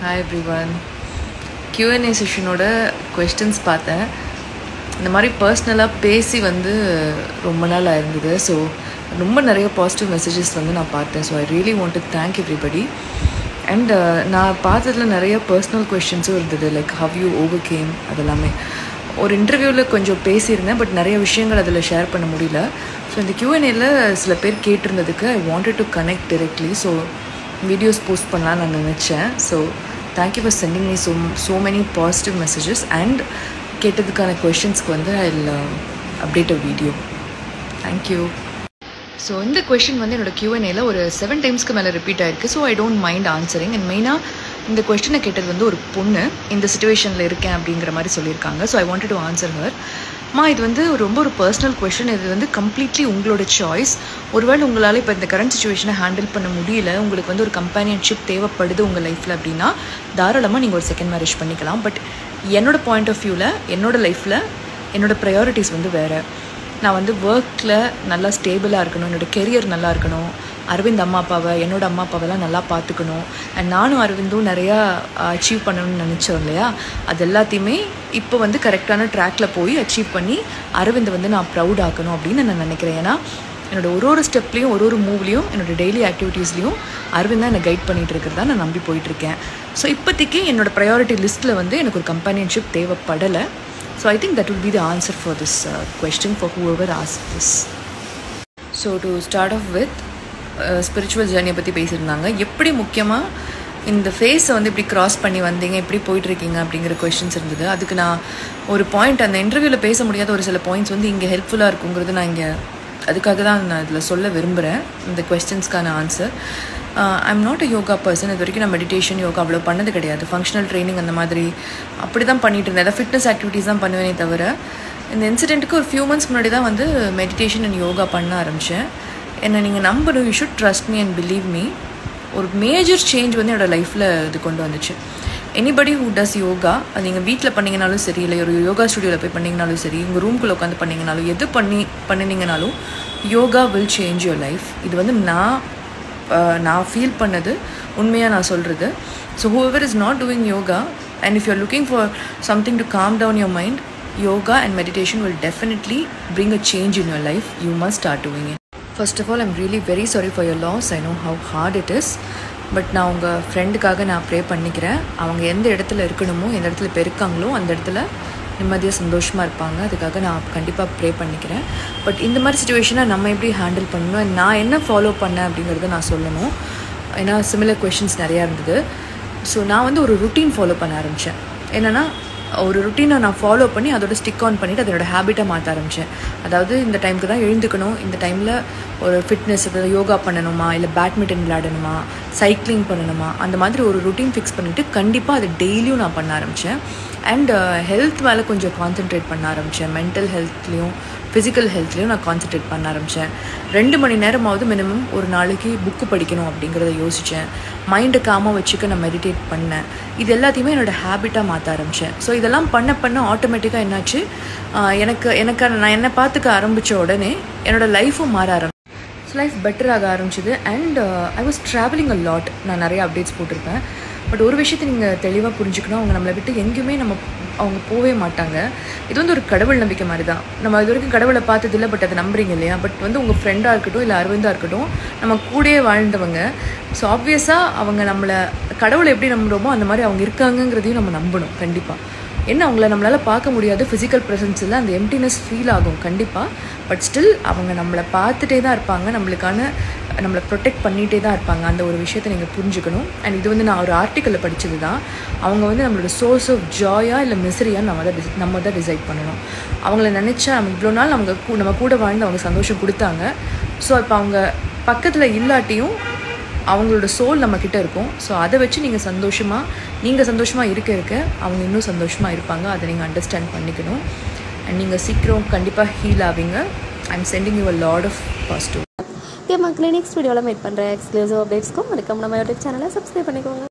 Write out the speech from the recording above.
Hi everyone. Q&A செஷனோட questions பார்த்தேன். இந்த மாதிரி பர்சனலாக பேசி ரொம்ப நாள் ஆயிருந்தது. ஸோ ரொம்ப நிறைய பாசிட்டிவ் மெசேஜஸ் நான் பார்த்தேன். So I really want to thank everybody. And நான் பார்த்ததில் நிறைய பர்சனல் கொஸ்டின்ஸும் இருந்தது. Like how you over game அதெல்லாமே. ஒரு இன்டர்வியூவில் கொஞ்சம் பேசியிருந்தேன், பட் நிறைய விஷயங்கள் அதில் ஷேர் பண்ண முடியல. ஸோ இந்த Q&Aல சில பேர் கேட்டிருந்ததுக்கு I wanted to connect directly. So videos post பண்ணலான்னு நான் நினச்சேன். So thank you for sending me so many positive messages and கேட்டதுக்கான கொஷின்ஸ்க்கு I update a video. Thank you. So இந்த கொஷின் என்னோட Q&Aல ஒரு 7 டைம்ஸ்க்கு மேலே ரிப்பீட் ஆயிருக்கு. So I don't mind answering. And மெயினாக இந்த கொஸ்டினை கேட்டது ஒரு பொண்ணு இந்த சிச்சுவேஷனில் இருக்கேன் அப்படிங்கிற மாதிரி சொல்லியிருக்காங்க. So I wanted to answer her. இது ரொம்ப ஒரு பர்சனல் கொஷின். இது கம்ப்ளீட்லி உங்களோட சாய்ஸ். ஒருவேளை உங்களால் இப்போ இந்த கரண்ட் சுச்சுவேஷனை ஹேண்டில் பண்ண முடியல, உங்களுக்கு ஒரு கம்பேனியன்ஷிப் தேவைப்படுது உங்கள் லைஃப்பில் அப்படின்னா தாராளமாக நீங்கள் ஒரு செகண்ட் மேரேஜ் பண்ணிக்கலாம். பட் என்னோட பாயிண்ட் ஆஃப் வியூவில் என்னோட லைஃப்பில் என்னோடய ப்ரையாரிட்டிஸ் வேறு. நான் ஒர்க்கில் நல்லா ஸ்டேபிளாக இருக்கணும், என்னோடய கெரியர் நல்லா இருக்கணும், அரவிந்த் அம்மா அப்பாவை என்னோடய அம்மா அப்பாவெல்லாம் நல்லா பார்த்துக்கணும். அண்ட் நானும் அரவிந்தும் நிறையா அச்சீவ் பண்ணணும்னு நினச்சோம் இல்லையா, அது எல்லாத்தையுமே இப்போ கரெக்டான ட்ராக்கில் போய் அச்சீவ் பண்ணி அரவிந்தை நான் ப்ரௌட் ஆக்கணும் அப்படின்னு நான் நினைக்கிறேன். ஏன்னா என்னோடய ஒரு ஸ்டெப்லேயும் ஒரு மூவ்லேயும் என்னோடய டெய்லி ஆக்டிவிட்டீஸ்லேயும் அரவிந்த் தான் என்னை கைட் பண்ணிகிட்டு இருக்கிறதா நான் நம்பி போயிட்டுருக்கேன். ஸோ இப்போதைக்கு என்னோடய ப்ரையாரிட்டி லிஸ்ட்டில் எனக்கு ஒரு companionship தேவைப்படலை. So I think that would be the answer for this question for whoever asked this. So to start off with, spiritual journey பற்றி பேசியிருந்தாங்க. எப்படி முக்கியமாக இந்த ஃபேஸை இப்படி க்ராஸ் பண்ணி வந்தீங்க, எப்படி போயிட்டுருக்கீங்க அப்படிங்கிற கொஷின்ஸ் இருந்தது. அதுக்கு நான் ஒரு பாயிண்ட் அந்த இன்டர்வியூவில் பேச முடியாத ஒரு சில பாயிண்ட்ஸ் இங்கே ஹெல்ப்ஃபுல்லாக இருக்குங்கிறது நான் இங்கே அதுக்காக தான் நான் இதில் சொல்ல விரும்புகிறேன். இந்த கொஸ்டின்ஸ்க்கான answer. I'm not a yoga person. இது வரைக்கும் நான் மெடிடேஷன் யோகா அவ்வளோ பண்ணது கிடையாது. ஃபங்க்ஷனல் ட்ரைனிங் அந்த மாதிரி அப்படி தான் பண்ணிகிட்டு இருந்தேன். அதாவது ஃபிட்னஸ் ஆக்டிவிட்டீஸ் தான் பண்ணுவேனே தவிர இந்த இன்சிடெண்ட்டுக்கு ஒரு ஃபியூ மந்த்ஸ் முன்னாடி தான் மெடிடேஷன் அண்ட் யோகா பண்ண ஆரம்பித்தேன். என்னை நீங்கள் நம்பணும், you should trust me and believe me. ஒரு மேஜர் சேஞ்ச் என்னோடய லைஃப்பில் இது கொண்டு வந்துச்சு. எனிபடி ஹூ டஸ் யோகா, அது நீங்கள் வீட்டில் பண்ணிங்கனாலும் சரி, இல்லை ஒரு யோகா ஸ்டுடியோவில் போய் பண்ணிங்கனாலும் சரி, உங்கள் ரூம்குள்ளே உட்காந்து பண்ணிங்கனாலும், எது பண்ணினீங்கனாலும் yoga will change your life. இது நான் ஃபீல் பண்ணது, உண்மையாக நான் சொல்கிறது. So whoever is not doing yoga and if you're looking for something to calm down your mind, yoga and meditation will definitely bring a change in your life. You must start doing it. First of all, I'm really very sorry for your loss. I know how hard it is. But நான் உங்கள் ஃப்ரெண்டுக்காக நான் pray பண்ணிக்கிறேன். அவங்க எந்த இடத்துல இருக்கணுமோ, எந்த இடத்துல இப்போ இருக்காங்களோ அந்த இடத்துல நிம்மதியாக சந்தோஷமாக இருப்பாங்க. அதுக்காக நான் கண்டிப்பாக ப்ரே பண்ணிக்கிறேன். பட் இந்த மாதிரி சிச்சுவேஷனை நம்ம எப்படி ஹேண்டில் பண்ணணும், நான் என்ன ஃபாலோ பண்ணேன் அப்படிங்கிறத நான் சொல்லணும். ஏன்னா சிமிலர் கொஷின்ஸ் நிறையா இருந்தது. ஸோ நான் ஒரு ருட்டீன் ஃபாலோ பண்ண ஆரம்பித்தேன். என்னென்னா ஒரு ருட்டீனை நான் ஃபாலோ பண்ணி அதோட ஸ்டிக் ஆன் பண்ணிவிட்டு அதோட ஹேபிட்டை மாற்ற ஆரம்பித்தேன். அதாவது இந்த டைமுக்கு தான் எழுந்துக்கணும், இந்த டைமில் ஒரு ஃபிட்னஸ் யோகா பண்ணணுமா, இல்லை பேட்மிண்டன் விளையாடணுமா, சைக்கிளிங் பண்ணணுமா, அந்த மாதிரி ஒரு ருட்டீன் ஃபிக்ஸ் பண்ணிவிட்டு கண்டிப்பாக அதை டெய்லியும் நான் பண்ண ஆரம்பித்தேன். அண்ட் ஹெல்த் மேலே கொஞ்சம் கான்சென்ட்ரேட் பண்ண ஆரம்பித்தேன். மென்டல் ஹெல்த்லேயும் ஃபிசிக்கல் ஹெல்த்லேயும் நான் கான்சென்ட்ரேட் பண்ண ஆரம்பித்தேன். 2 மணி நேரமாவது மினிமம் ஒரு நாளைக்கு புக்கு படிக்கணும் அப்படிங்கிறத யோசித்தேன். மைண்டை காமாக வச்சுக்க நான் மெடிடேட் பண்ணேன். இது எல்லாத்தையுமே என்னோடய ஹேபிட்டாக மாற்ற ஆரம்பித்தேன். ஸோ இதெல்லாம் பண்ண ஆட்டோமேட்டிக்காக என்னாச்சு, எனக்கான நான் என்னை பார்த்துக்க ஆரம்பித்த உடனே என்னோடய லைஃப்பும் மாற ஆரம்பிச்சு. லைஃப் பெட்டராக ஆரம்பிச்சிது. And I was travelling a lot. நான் நிறைய அப்டேட்ஸ் போட்டிருப்பேன். பட் ஒரு விஷயத்தை நீங்கள் தெளிவாக புரிஞ்சுக்கணும், அவங்க நம்மளை விட்டு எங்கேயுமே அவங்க போகவே மாட்டாங்க. இது ஒரு கடவுள் நம்பிக்கை மாதிரி தான். நம்ம இது வரைக்கும் கடவுளை பார்த்ததில்லை, பட் அதை நம்புறீங்க இல்லையா. பட் உங்கள் ஃப்ரெண்டாக இருக்கட்டும், இல்லை அரவிந்தாக இருக்கட்டும், நம்ம கூடயே வாழ்ந்தவங்க. ஸோ ஆப்வியஸாக அவங்க நம்மளை கடவுளை எப்படி நம்புகிறோமோ அந்த மாதிரி அவங்க இருக்காங்கங்கிறதையும் நம்ம நம்பணும் கண்டிப்பாக. என்ன அவங்கள நம்மளால் பார்க்க முடியாது, ஃபிசிக்கல் ப்ரெசன்ஸில் அந்த எம்டினஸ் ஃபீல் ஆகும் கண்டிப்பாக. பட் ஸ்டில் அவங்க நம்மளை பார்த்துட்டே தான் இருப்பாங்க, நம்மளை ப்ரொடெக்ட் பண்ணிகிட்டே தான் இருப்பாங்க. அந்த ஒரு விஷயத்தை நீங்கள் புரிஞ்சுக்கணும். அண்ட் இது நான் ஒரு ஆர்டிக்கலில் படித்தது தான். அவங்க நம்மளோட சோர்ஸ் ஆஃப் ஜாயா இல்லை மிசரியாக நம்ம தான் டிசைட் பண்ணணும். அவங்கள நினச்சா நம்ம இவ்வளோ நாள் நம்ம கூட வாழ்ந்து அவங்க சந்தோஷம் கொடுத்தாங்க. ஸோ இப்போ அவங்க பக்கத்தில் இல்லாட்டியும் அவங்களோட சோல் நம்மக்கிட்ட இருக்கும். ஸோ அதை வச்சு நீங்கள் சந்தோஷமாக இருக்க அவங்க இன்னும் சந்தோஷமாக இருப்பாங்க. அதை நீங்கள் அண்டர்ஸ்டாண்ட் பண்ணிக்கணும். அண்ட் நீங்கள் சீக்கிரம் கண்டிப்பாக ஹீல் ஆவீங்க. I am sending you a lot of positive. Okay மக்களே, நெக்ஸ்ட் வீடியோவில் மீட் பண்ணுறேன். எக்ஸ்க்ளூசிவ் அப்டேட்ஸ்க்கும் மறக்காம நம்ம யூடியூப் சேனலை சப்ஸ்கிரைப் பண்ணிக்கோங்க.